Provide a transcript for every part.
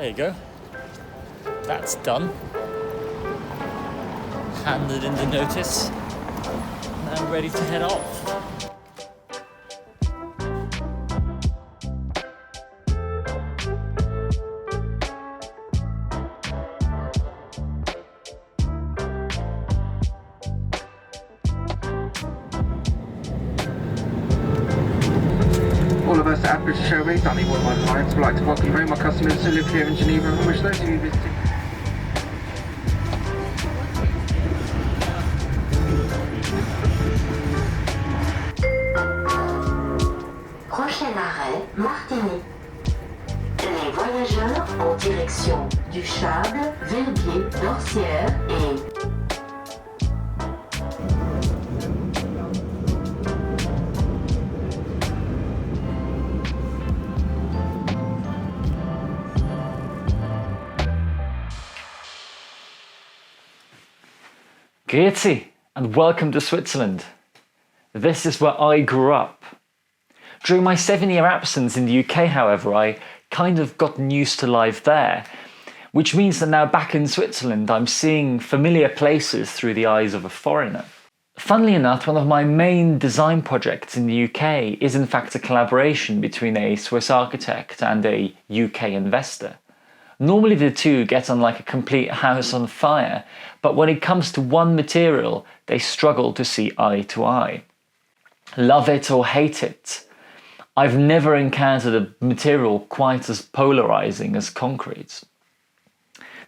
There you go. That's done. Handed in the notice. Now ready to head off. All of us at British Airways, Danny Worldwide Alliance, would like to welcome you home, our customers who live here in Geneva, and wish those of you visiting. Prochain arrêt, Martinique. Les voyageurs en direction du Chable, Verbier, Dorcières et... Grüezi and welcome to Switzerland. This is where I grew up. During my 7-year absence in the UK, however, I kind of gotten used to life there, which means that now back in Switzerland I'm seeing familiar places through the eyes of a foreigner. Funnily enough, one of my main design projects in the UK is in fact a collaboration between a Swiss architect and a UK investor. Normally the two get on like a complete house on fire, but when it comes to one material, they struggle to see eye to eye. Love it or hate it, I've never encountered a material quite as polarising as concrete.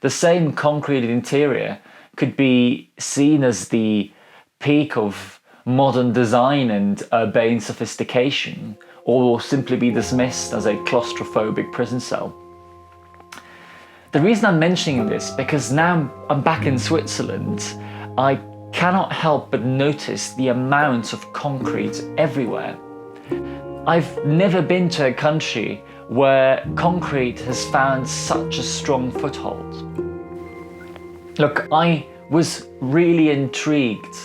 The same concrete interior could be seen as the peak of modern design and urbane sophistication, or simply be dismissed as a claustrophobic prison cell. The reason I'm mentioning this because now I'm back in Switzerland, I cannot help but notice the amount of concrete everywhere. I've never been to a country where concrete has found such a strong foothold. Look, I was really intrigued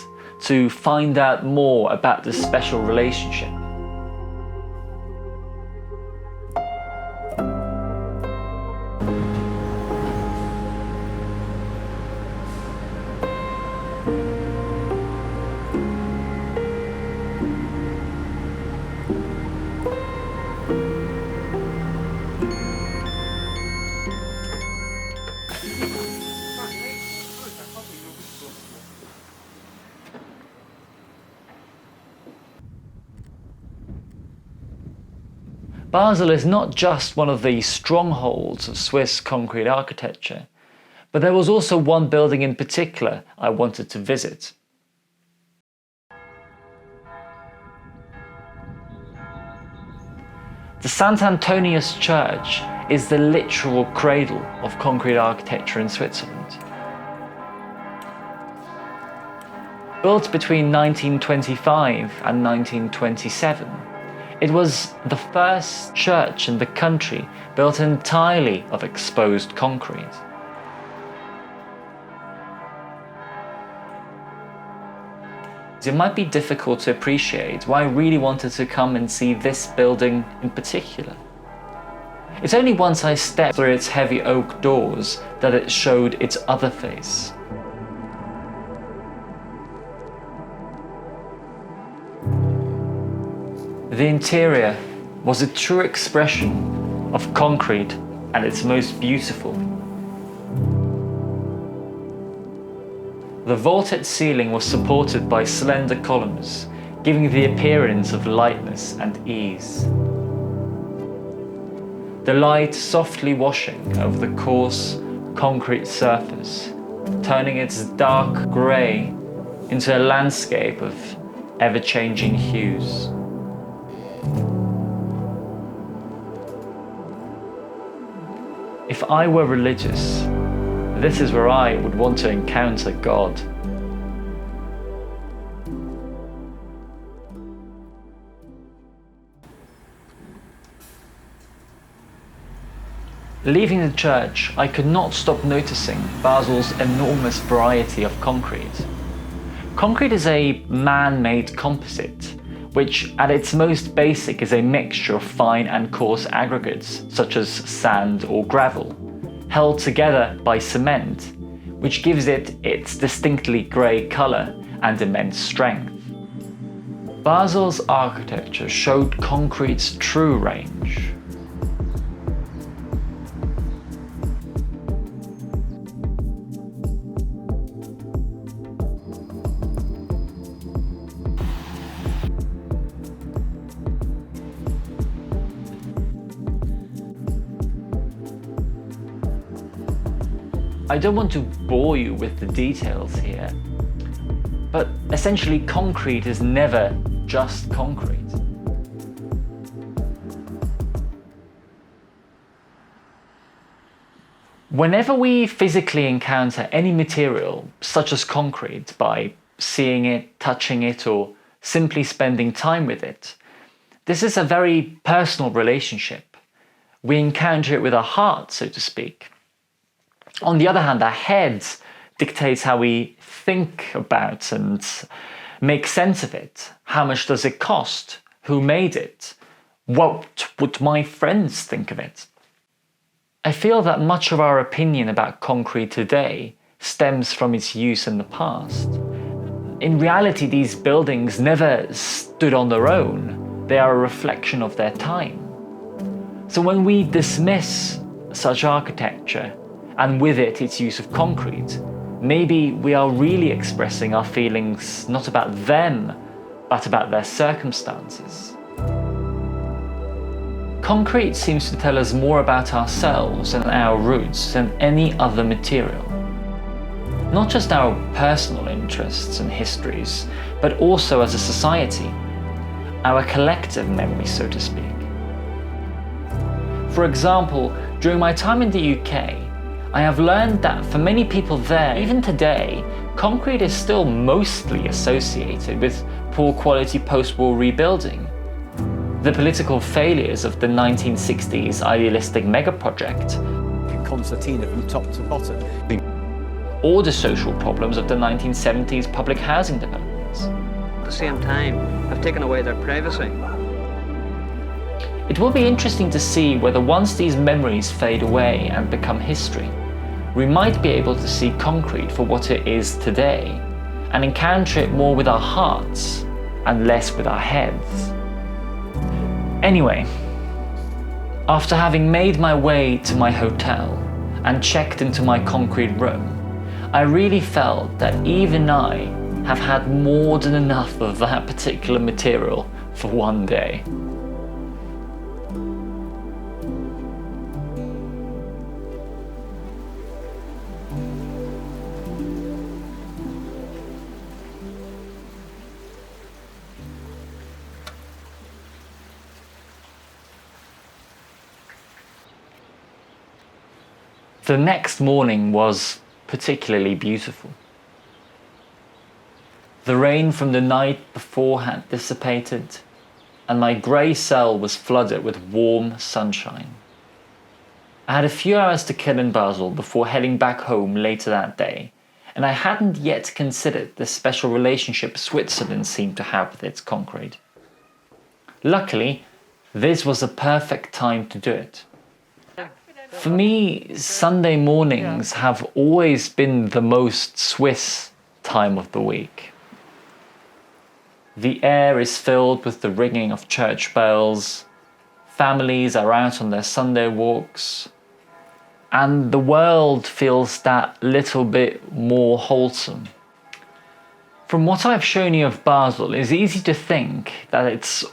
to find out more about this special relationship. Basel is not just one of the strongholds of Swiss concrete architecture, but there was also one building in particular I wanted to visit. The St. Antonious Church is the literal cradle of concrete architecture in Switzerland. Built between 1925 and 1927, it was the first church in the country built entirely of exposed concrete. It might be difficult to appreciate why I really wanted to come and see this building in particular. It's only once I stepped through its heavy oak doors that it showed its other face. The interior was a true expression of concrete at its most beautiful. The vaulted ceiling was supported by slender columns, giving the appearance of lightness and ease. The light softly washing over the coarse concrete surface, turning its dark grey into a landscape of ever-changing hues. If I were religious, this is where I would want to encounter God. Leaving the church, I could not stop noticing Basel's enormous variety of concrete. Concrete is a man-made composite, which at its most basic is a mixture of fine and coarse aggregates, such as sand or gravel, held together by cement, which gives it its distinctly grey colour and immense strength. Basel's architecture showed concrete's true range. I don't want to bore you with the details here, but essentially concrete is never just concrete. Whenever we physically encounter any material, such as concrete, by seeing it, touching it, or simply spending time with it, this is a very personal relationship. We encounter it with our heart, so to speak. On the other hand, our heads dictates how we think about and make sense of it. How much does it cost? Who made it? What would my friends think of it? I feel that much of our opinion about concrete today stems from its use in the past. In reality, these buildings never stood on their own. They are a reflection of their time. So when we dismiss such architecture, and with it its use of concrete, maybe we are really expressing our feelings not about them, but about their circumstances. Concrete seems to tell us more about ourselves and our roots than any other material. Not just our personal interests and histories, but also as a society, our collective memory, so to speak. For example, during my time in the UK, I have learned that for many people there, even today, concrete is still mostly associated with poor quality post-war rebuilding. The political failures of the 1960s idealistic megaproject, concertina from top to bottom, or the social problems of the 1970s public housing developments. At the same time, have taken away their privacy. It will be interesting to see whether once these memories fade away and become history, we might be able to see concrete for what it is today and encounter it more with our hearts and less with our heads. Anyway, after having made my way to my hotel and checked into my concrete room, I really felt that even I have had more than enough of that particular material for one day. The next morning was particularly beautiful. The rain from the night before had dissipated, and my grey cell was flooded with warm sunshine. I had a few hours to kill in Basel before heading back home later that day, and I hadn't yet considered the special relationship Switzerland seemed to have with its concrete. Luckily, this was a perfect time to do it. For me, Sunday mornings have always been the most Swiss time of the week. The air is filled with the ringing of church bells, families are out on their Sunday walks, and the world feels that little bit more wholesome. From what I've shown you of Basel, it's easy to think that it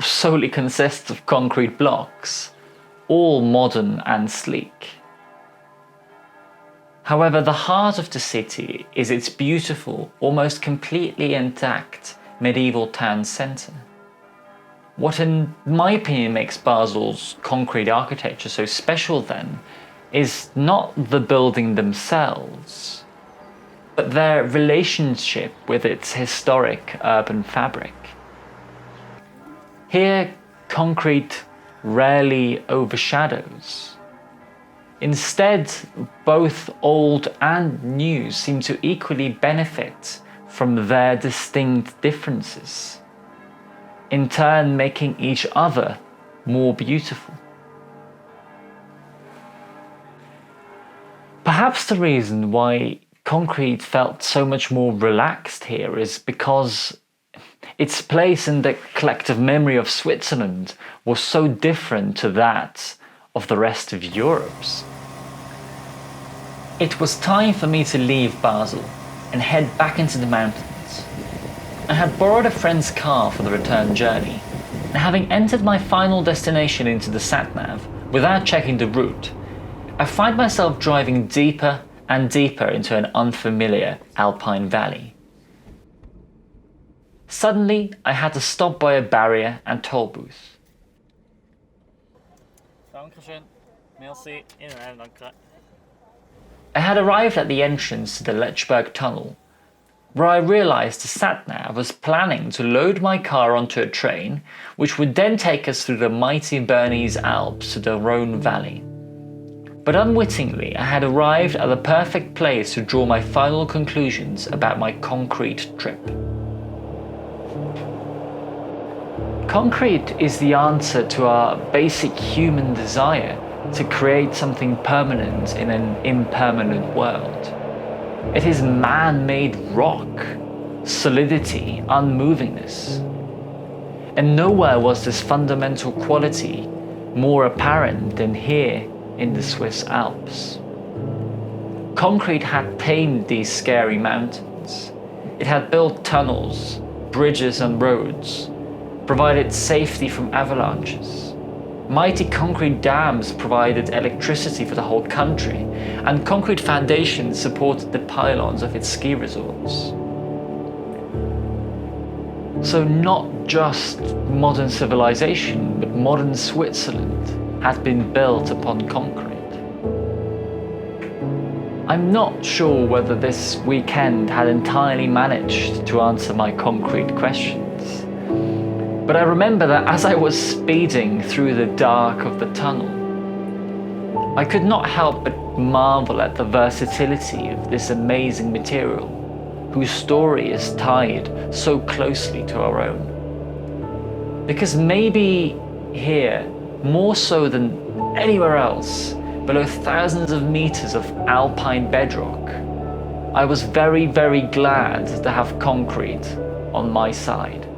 solely consists of concrete blocks, all modern and sleek. However, the heart of the city is its beautiful, almost completely intact medieval town centre. What in my opinion makes Basel's concrete architecture so special then is not the building themselves, but their relationship with its historic urban fabric. Here, concrete rarely overshadows. Instead, both old and new seem to equally benefit from their distinct differences, in turn making each other more beautiful. Perhaps the reason why concrete felt so much more relaxed here is because its place in the collective memory of Switzerland was so different to that of the rest of Europe's. It was time for me to leave Basel and head back into the mountains. I had borrowed a friend's car for the return journey, and having entered my final destination into the sat-nav without checking the route, I find myself driving deeper and deeper into an unfamiliar alpine valley. Suddenly, I had to stop by a barrier and toll booth. I had arrived at the entrance to the Lechberg tunnel, where I realised the sat-nav was planning to load my car onto a train which would then take us through the mighty Bernese Alps to the Rhone Valley. But unwittingly, I had arrived at the perfect place to draw my final conclusions about my concrete trip. Concrete is the answer to our basic human desire to create something permanent in an impermanent world. It is man-made rock, solidity, unmovingness. And nowhere was this fundamental quality more apparent than here in the Swiss Alps. Concrete had tamed these scary mountains. It had built tunnels, bridges and roads, provided safety from avalanches. Mighty concrete dams provided electricity for the whole country, and concrete foundations supported the pylons of its ski resorts. So not just modern civilization, but modern Switzerland had been built upon concrete. I'm not sure whether this weekend had entirely managed to answer my concrete questions. But I remember that as I was speeding through the dark of the tunnel, I could not help but marvel at the versatility of this amazing material, whose story is tied so closely to our own. Because maybe here, more so than anywhere else, below thousands of meters of alpine bedrock, I was very, very glad to have concrete on my side.